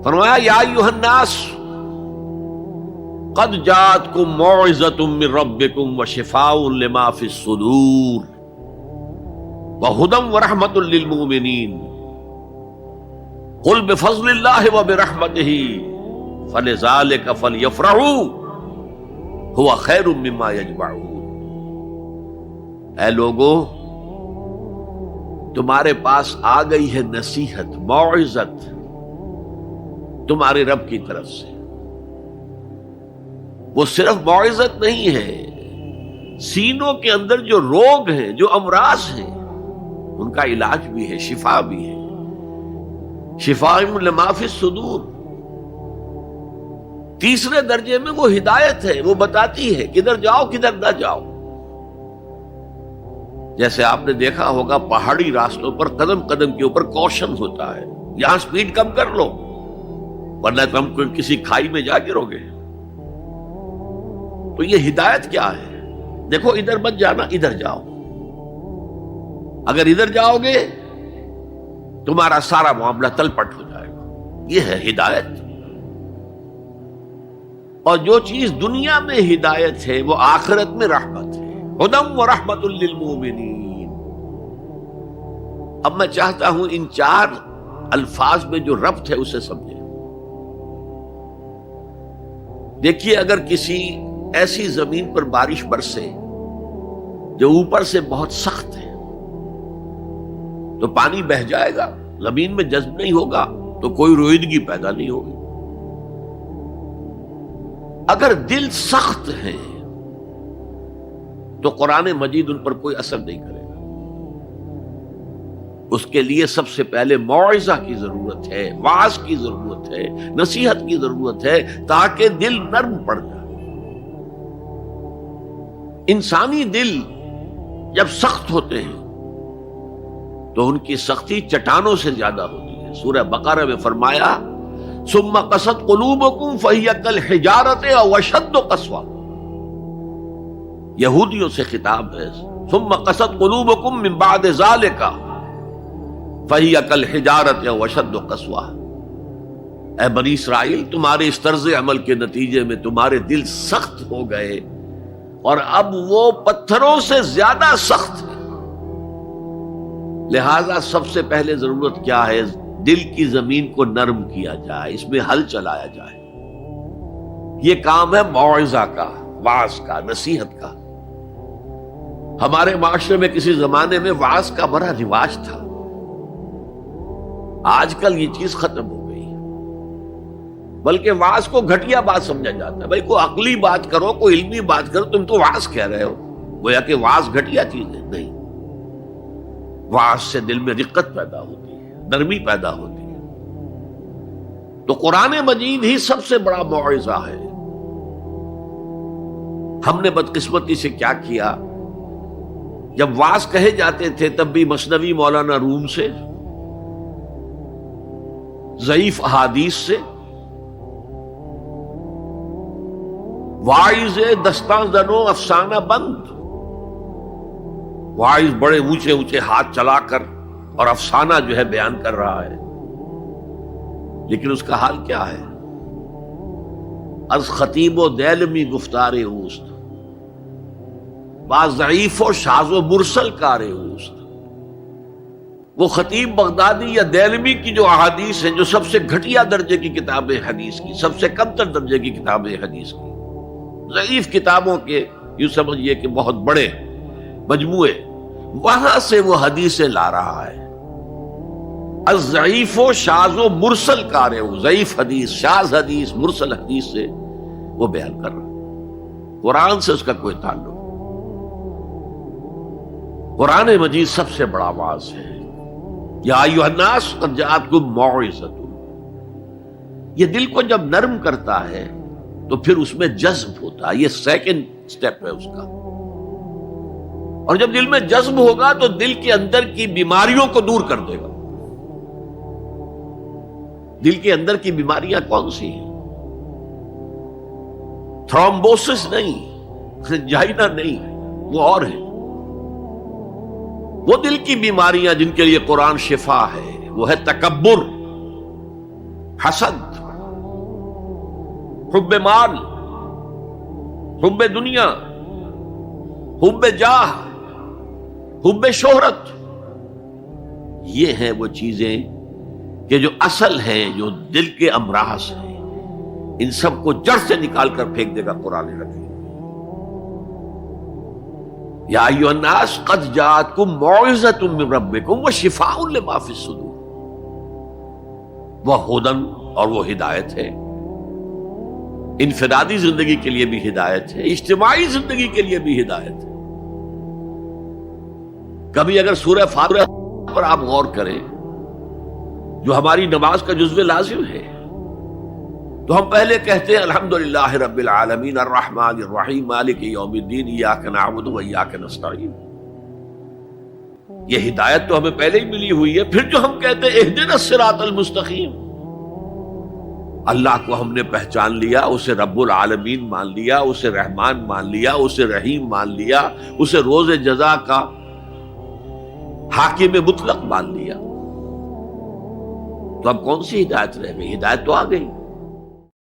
فرمایا یا ایھا الناس قد جاءتکم موعظۃ من ربکم وشفاء لما فی الصدور وہدی ورحمۃ للمؤمنین قل بفضل اللہ وبرحمتہ فلذلک فلیفرحوا هو خیر مما یجمعون۔ اے لوگو، تمہارے پاس آ گئی ہے نصیحت، موعظت تمہارے رب کی طرف سے۔ وہ صرف موعظت نہیں ہے، سینوں کے اندر جو روگ ہیں، جو امراض ہیں، ان کا علاج بھی ہے، شفا بھی ہے۔ شفاء لما فی الصدور۔ تیسرے درجے میں وہ ہدایت ہے، وہ بتاتی ہے کدھر جاؤ کدھر نہ جاؤ۔ جیسے آپ نے دیکھا ہوگا پہاڑی راستوں پر قدم قدم کے اوپر کوشن ہوتا ہے، یہاں سپیڈ کم کر لو ورنہ تم کو کسی کھائی میں جا گرو گے۔ تو یہ ہدایت کیا ہے؟ دیکھو ادھر مت جانا، ادھر جاؤ، اگر ادھر جاؤ گے تمہارا سارا معاملہ تلپٹ ہو جائے گا۔ یہ ہے ہدایت۔ اور جو چیز دنیا میں ہدایت ہے وہ آخرت میں رحمت ہے، ہدی ورحمۃ للمؤمنین۔ اب میں چاہتا ہوں ان چار الفاظ میں جو ربط ہے اسے سمجھیں۔ دیکھیے، اگر کسی ایسی زمین پر بارش برسے جو اوپر سے بہت سخت ہے تو پانی بہہ جائے گا، زمین میں جذب نہیں ہوگا تو کوئی روئیدگی پیدا نہیں ہوگی۔ اگر دل سخت ہے تو قرآن مجید ان پر کوئی اثر نہیں کرے گا۔ اس کے لیے سب سے پہلے موعظہ کی ضرورت ہے، وعظ کی ضرورت ہے، نصیحت کی ضرورت ہے، تاکہ دل نرم پڑ جائے۔ انسانی دل جب سخت ہوتے ہیں تو ان کی سختی چٹانوں سے زیادہ ہوتی ہے۔ سورہ بقرہ میں فرمایا ثم قست قلوبکم فہی کالحجارۃ او اشد قسوۃ۔ یہودیوں سے خطاب ہے، ثم قست قلوبکم من بعد ذلک فہی کالحجارۃ او اشد قسوۃ۔ اے بنی اسرائیل، تمہارے اس طرز عمل کے نتیجے میں تمہارے دل سخت ہو گئے اور اب وہ پتھروں سے زیادہ سخت ہے۔ لہذا سب سے پہلے ضرورت کیا ہے؟ دل کی زمین کو نرم کیا جائے، اس میں ہل چلایا جائے۔ یہ کام ہے موعظہ کا، وعظ کا، نصیحت کا۔ ہمارے معاشرے میں کسی زمانے میں وعظ کا بڑا رواج تھا، آج کل یہ چیز ختم ہو گئی، بلکہ وعظ کو گھٹیا بات سمجھا جاتا ہے۔ بھائی کوئی عقلی بات کرو، کوئی علمی بات کرو، تم تو وعظ کہہ رہے ہو، گویا کہ وعظ گھٹیا چیز ہے۔ نہیں، وعظ سے دل میں رقت پیدا ہوتی ہے، نرمی پیدا ہوتی ہے۔ تو قرآن مجید ہی سب سے بڑا موعظہ ہے۔ ہم نے بدقسمتی سے کیا کیا، جب وعظ کہے جاتے تھے تب بھی مثنوی مولانا روم سے، ضعیف احادیث سے، واعظ دستاں زنو افسانہ بند، واعظ بڑے اونچے اونچے ہاتھ چلا کر اور افسانہ جو ہے بیان کر رہا ہے، لیکن اس کا حال کیا ہے؟ از خطیب و دیلمی گفتار اوست، بعض ضعیف و شاذ و مرسل کار اوست۔ وہ خطیب بغدادی یا دیلمی کی جو احادیث ہیں، جو سب سے گھٹیا درجے کی کتاب حدیث کی، سب سے کم تر درجے کی کتاب حدیث کی، ضعیف کتابوں کے یوں سمجھئے کہ بہت بڑے مجموعے، وہاں سے وہ حدیثیں لا رہا ہے۔ الضعیف و شاذ و مرسل کار ہو، ضعیف حدیث، شاذ حدیث، مرسل حدیث سے وہ بیان کر رہا ہے، قرآن سے اس کا کوئی تعلق۔ قرآن مجید سب سے بڑا واعظ ہے۔ یا ایھا الناس قد جاءتکم موعظۃ۔ یہ دل کو جب نرم کرتا ہے تو پھر اس میں جذب ہوتا ہے، یہ سیکنڈ سٹیپ ہے اس کا۔ اور جب دل میں جذب ہوگا تو دل کے اندر کی بیماریوں کو دور کر دے گا۔ دل کے اندر کی بیماریاں کون سی ہیں؟ تھرومبوسس نہیں، جائنا نہیں، وہ اور ہے۔ وہ دل کی بیماریاں جن کے لیے قرآن شفا ہے، وہ ہے تکبر، حسد، حب مال، حب دنیا، حب جاہ، حب شہرت، یہ ہیں وہ چیزیں کہ جو اصل ہیں، جو دل کے امراض ہیں، ان سب کو جڑ سے نکال کر پھینک دے گا قرآن حکیم۔ یا ایھا الناس قد جاءتکم موعظۃ من ربکم وشفاء لما فی الصدور، وہ ہدن، اور وہ ہدایت ہے، انفرادی زندگی کے لیے بھی ہدایت ہے، اجتماعی زندگی کے لیے بھی ہدایت ہے۔ کبھی اگر سورہ فاتحہ پر آپ غور کریں، جو ہماری نماز کا جزو لازم ہے، تو ہم پہلے کہتے ہیں الحمدللہ رب العالمین الرحمن الرحیم مالک یوم الدین ایاک نعبد و ایاک نستعین۔ یہ ہدایت تو ہمیں پہلے ہی ملی ہوئی ہے۔ پھر جو ہم کہتے ہیں اہدنا الصراط المستقیم، اللہ کو ہم نے پہچان لیا، اسے رب العالمین مان لیا، اسے رحمان مان لیا، اسے رحیم مان لیا، اسے روز جزا کا حاکم مطلق مان لیا، تو اب کون سی ہدایت رہ گئی؟ ہدایت تو آ گئی۔